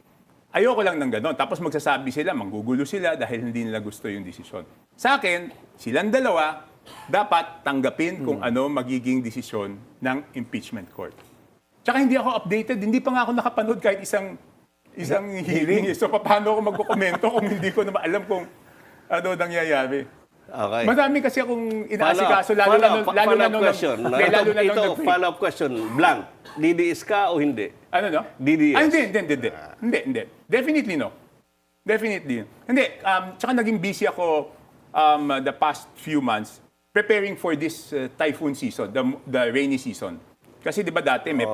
Ayoko lang ng gano'n. Tapos magsasabi sila, manggugulo sila dahil hindi nila gusto yung desisyon. Sa akin, silang dalawa, dapat tanggapin kung ano magiging desisyon ng impeachment court. Tsaka hindi ako updated, hindi pa nga ako nakapanood kahit isang hearing. So paano ako magkokomento kung hindi ko naman alam kung ano nangyayari. Okay. Madami kasi akong inaasikaso, lalo na nung follow-up question, blank. DDS ka o hindi? ano no? DDS. Hindi. Definitely no. Definitely. Hindi, tsaka naging busy ako the past few months preparing for this typhoon season, the rainy season. Kasi di ba dati may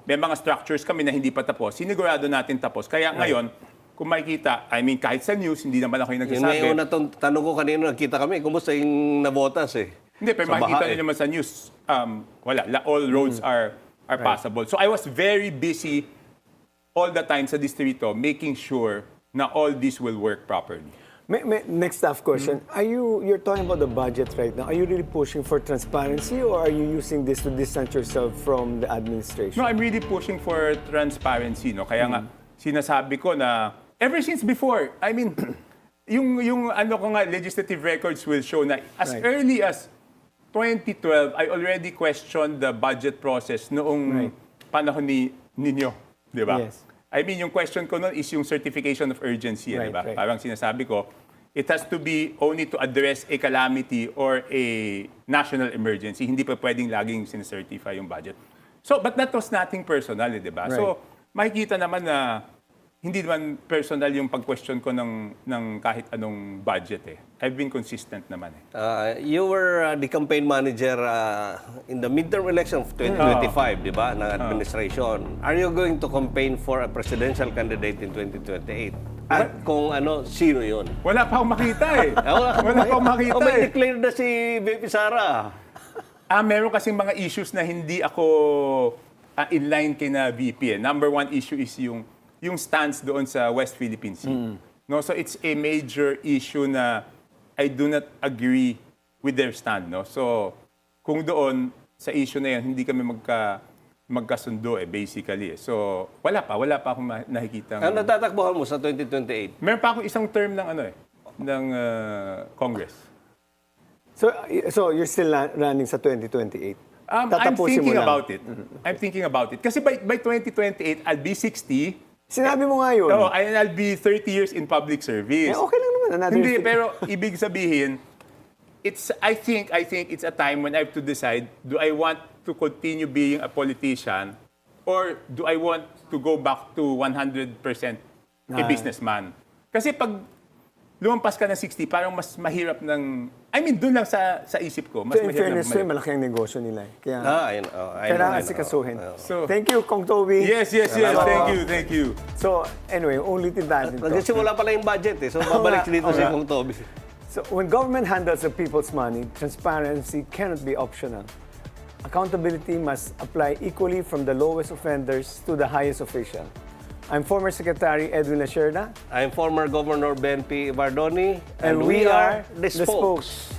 may mga structures kami na hindi pa tapos. Sinigurado natin tapos. Kaya ngayon, kung makikita, I mean, kahit sa news, hindi naman ako yung nagsasabi. Yun na yung tanong ko kanina, nakita kami, kumusta yung Navotas eh? Hindi, pero makikita nyo naman sa news, wala. All roads are passable. So I was very busy all the time sa distrito making sure na all this will work properly. Next tough question. You're talking about the budget right now. Are you really pushing for transparency or are you using this to distance yourself from the administration? No, I'm really pushing for transparency. No? Kaya nga, sinasabi ko na ever since before, I mean, yung ano ko nga, legislative records will show na as early as 2012, I already questioned the budget process noong panahon ninyo, di ba? Yes. I mean, yung question ko noon is yung certification of urgency, di ba? Right. Parang sinasabi ko, it has to be only to address a calamity or a national emergency. Hindi pa pwedeng laging sinacertify yung budget. So, but that was nothing personal, di ba? Right. So, makikita naman na hindi naman personal yung pag-question ko ng kahit anong budget eh. I've been consistent naman eh. You were the campaign manager in the midterm election of 2025, di ba, ng administration. Are you going to campaign for a presidential candidate in 2028? At kung ano, sino yun? Wala pa akong makita eh. Wala pa akong makita may eh. declare na si VP Sara. Meron kasing mga issues na hindi ako in line kina VP eh. Number one issue is yung stance doon sa West Philippine Sea. No, so it's a major issue na I do not agree with their stand, no. So kung doon sa issue na 'yan hindi kami magkasundo eh basically. So wala pa akong nakikita. Ano tatakbuhan mo sa 2028? Meron pa akong isang term ng ng Congress. So you're still running sa 2028? I'm Tatapusin thinking mo lang. about it. I'm thinking about it. Kasi by 2028 I'll be 60. Sinabi mo nga yun. No, and I'll be 30 years in public service. Okay lang naman. Hindi, pero ibig sabihin, I think it's a time when I have to decide, do I want to continue being a politician or do I want to go back to 100% a businessman? Kasi pag lumampas ka ng 60, parang mas mahirap doon lang sa isip ko. Mas In mahirap fairness, malaki ang negosyo nila. Kaya kailangan sikasuhin. So, thank you, Kong Toby. Yes. Thank you. So, anyway, ulitin natin to. Nagsimula pala yung budget eh. So, babalik dito si Kong Toby. So, when government handles the people's money, transparency cannot be optional. Accountability must apply equally from the lowest offenders to the highest official. I'm former Secretary Edwin Lacierda. I'm former Governor Ben P. Evardone. And we are the spokes.